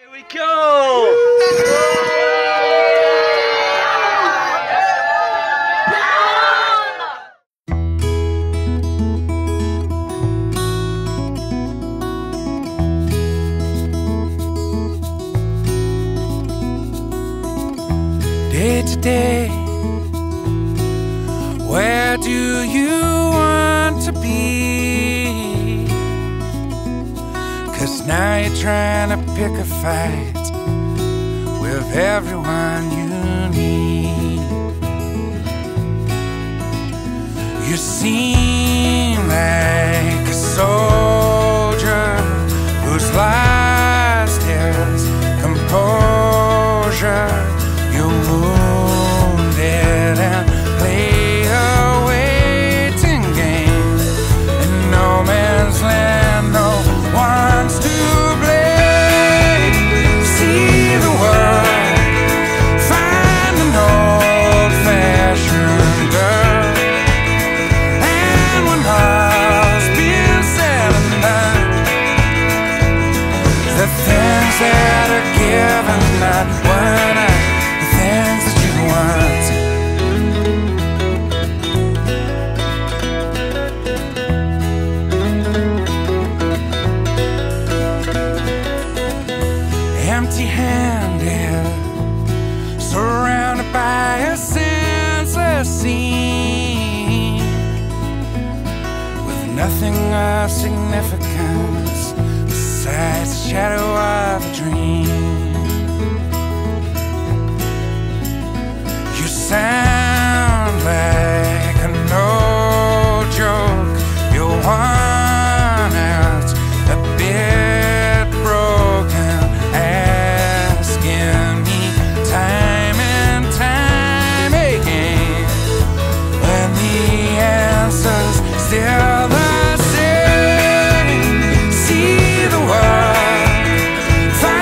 Here we go! Day to day, where do you want to be? 'Cause now you're trying to pick a fight with everyone you need. You seem like a soldier who's lost his composure. You're wounded and play a waiting game in no man's land. No one's to blame. See the world, find an old-fashioned girl, and when all's been said and done, the things that are given, not one eye. Things that you want. Empty-handed, surrounded by a senseless scene, with nothing of significance besides the shadow of a dream. You sound like a no-joke. You're worn out, a bit broken, asking me time and time again, when the answer's still the same. See the world, find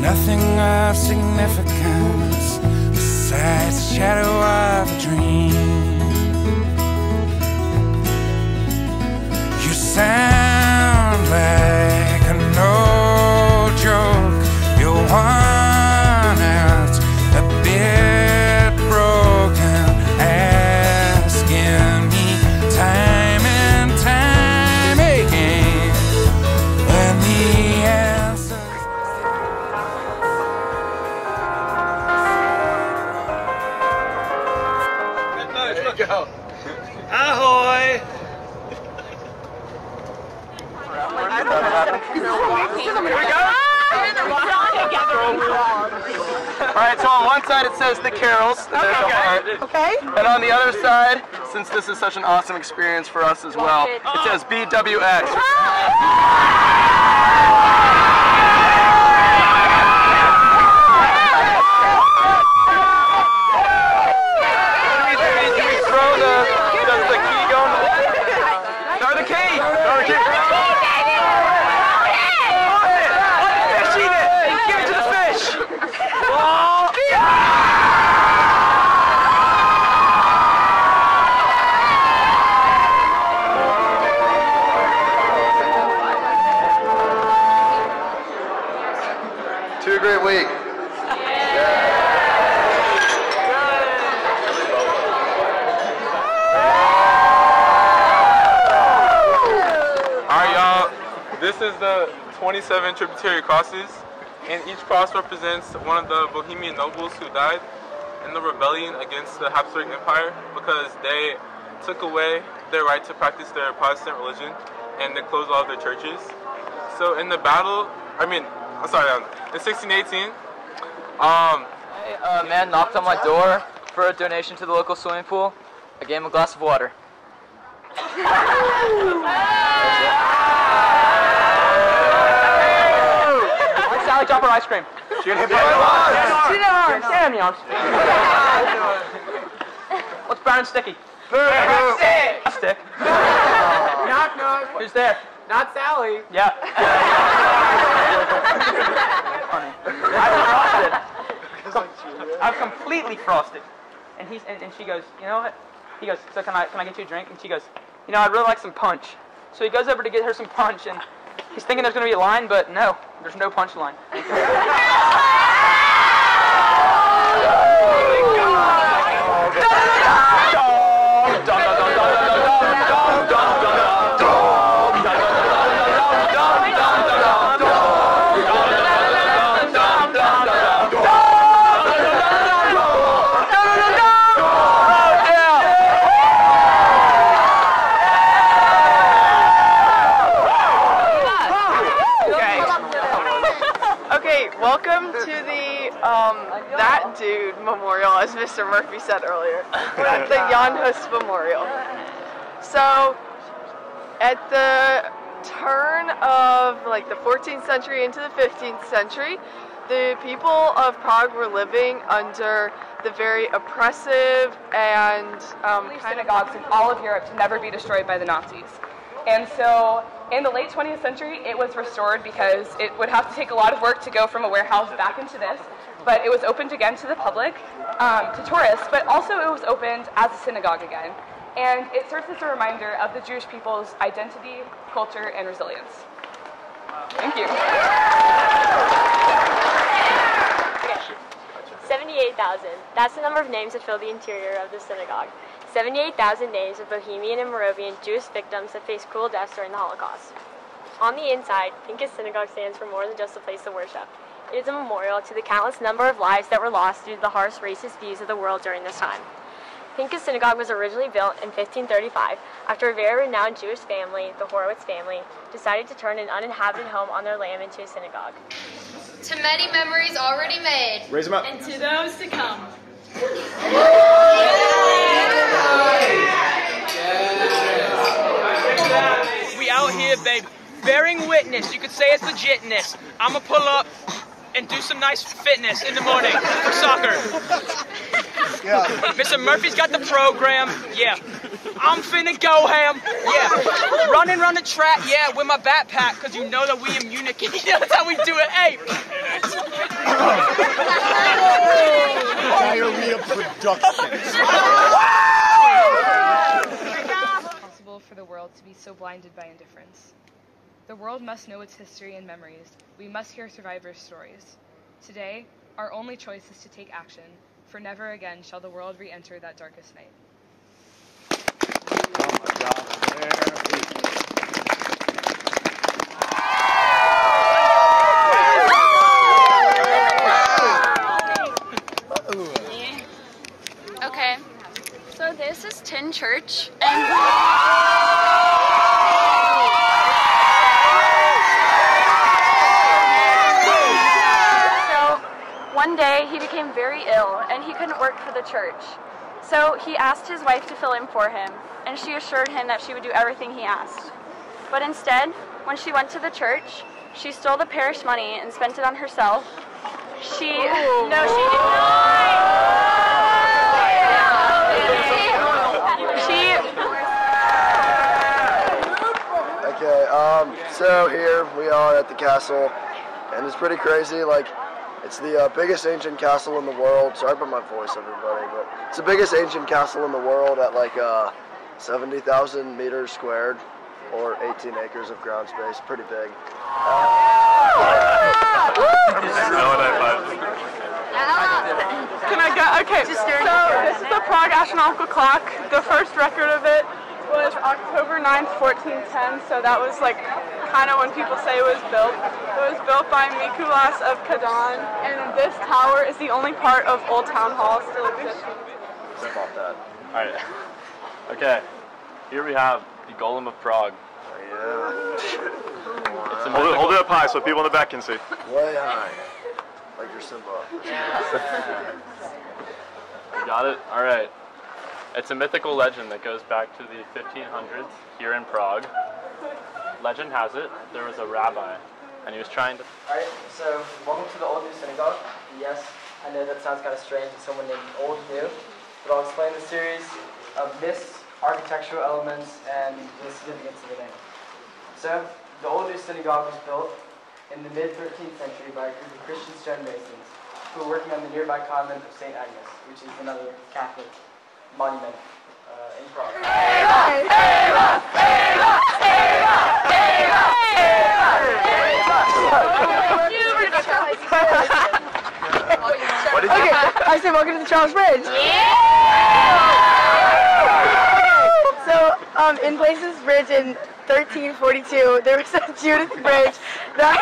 nothing of significance besides the shadow of a dream. You sound like a no joke. You're worn out, a bit broken, asking me time and time again when the answers. There you go. Ahoy! Alright, so on one side it says the carols, there's a heart. Okay. And on the other side, since this is such an awesome experience for us as well, it says BWX. Does the key go? Throw the key! Throw the key! Two great week. Alright y'all, this is the 27 tributary crosses, and each cross represents one of the Bohemian nobles who died in the rebellion against the Habsburg Empire because they took away their right to practice their Protestant religion and they closed all of their churches. So in the battle, in 1618, A man knocked on my door for a donation to the local swimming pool. I gave him a glass of water. Where's Sally drop her ice cream? She gonna hit my arms. Stand on your arms. What's brown and sticky? A stick. Knock, knock. Who's there? Not Sally. Yeah. I'm frosted. I'm completely frosted. And she goes, you know what? He goes, so can I get you a drink? And she goes, you know, I'd really like some punch. So he goes over to get her some punch, and he's thinking there's going to be a line, but no, there's no punch line. Welcome to the That Dude Memorial, as Mr. Murphy said earlier. We're at the Jan Hus Memorial. So, at the turn of like the 14th century into the 15th century, the people of Prague were living under the very oppressive and synagogues in all of Europe to never be destroyed by the Nazis. And so in the late 20th century, it was restored because it would have to take a lot of work to go from a warehouse back into this, but it was opened again to the public, to tourists, but also it was opened as a synagogue again. And it serves as a reminder of the Jewish people's identity, culture, and resilience. Thank you. 78,000. That's the number of names that fill the interior of the synagogue. 78,000 names of Bohemian and Moravian Jewish victims that faced cruel deaths during the Holocaust. On the inside, Pinkas Synagogue stands for more than just a place to worship. It is a memorial to the countless number of lives that were lost due to the harsh racist views of the world during this time. Pinkas Synagogue was originally built in 1535 after a very renowned Jewish family, the Horowitz family, decided to turn an uninhabited home on their land into a synagogue. To many memories already made. Raise them up. And to those to come. We out here, babe, bearing witness. You could say it's legitness. I'ma pull up and do some nice fitness in the morning for soccer. Yeah. Mr. Murphy's got the program. Yeah. I'm finna go ham. Yeah. Running around the track. Yeah, with my backpack, cause you know that we communicate. That's how we do it. Hey. Productions. Possible for the world to be so blinded by indifference. The world must know its history and memories. We must hear survivors' stories. Today, our only choice is to take action, for never again shall the world re-enter that darkest night. Okay, so this is Tin Church, and so one day he became very ill and he couldn't work for the church. So he asked his wife to fill in for him, and she assured him that she would do everything he asked. But instead, when she went to the church, she stole the parish money and spent it on herself. No, she did not. Okay, so here we are at the castle, and it's pretty crazy. Like, it's the biggest ancient castle in the world. Sorry about my voice, everybody, but it's the biggest ancient castle in the world at like 70,000 meters squared, or 18 acres of ground space. Pretty big. Can I go? Okay, so this is the Prague astronomical clock. The first record of it was October 9th, 1410, so that was like kind of when people say it was built. It was built by Mikulas of Kazan, and this tower is the only part of Old Town Hall still existing. About that. Alright. Okay. Here we have the Golem of Prague. Hold it up high so people in the back can see. Way high. Like your Simba. You got it? Alright. It's a mythical legend that goes back to the 1500s here in Prague. Legend has it, there was a rabbi, and he was trying to... Alright, so welcome to the Old New Synagogue. Yes, I know that sounds kind of strange to someone named Old New, but I'll explain the series of myths, architectural elements, and the significance of the name. So, the Old New Synagogue was built in the mid-13th century by a group of Christian stonemasons who were working on the nearby convent of St. Agnes, which is another Catholic monument in Prague. What did you say? I said welcome to the Charles Bridge. So, in Places Bridge in 1342, there was a Judith Bridge that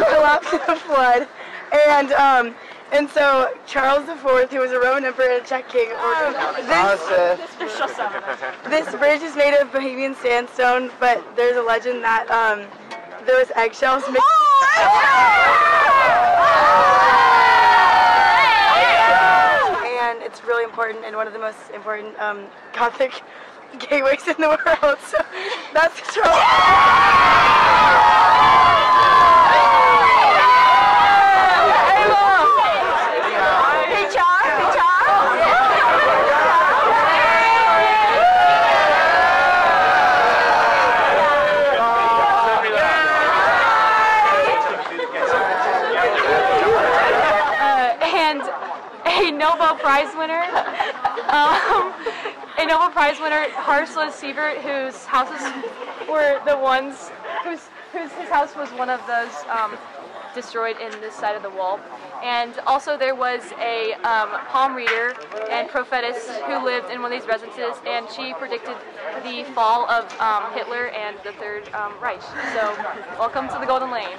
collapsed in a flood, and so Charles IV, who was a Roman emperor and a Czech king, ordered this bridge is made of Bohemian sandstone, but there's a legend that there was eggshells mixed. And it's really important and one of the most important Gothic gateways in the world. So that's Charles. A Nobel Prize winner, Harsla Siebert, whose houses were the ones his house was one of those destroyed in this side of the wall. And also there was a palm reader and prophetess who lived in one of these residences, and she predicted the fall of Hitler and the Third Reich. So welcome to the Golden Lane.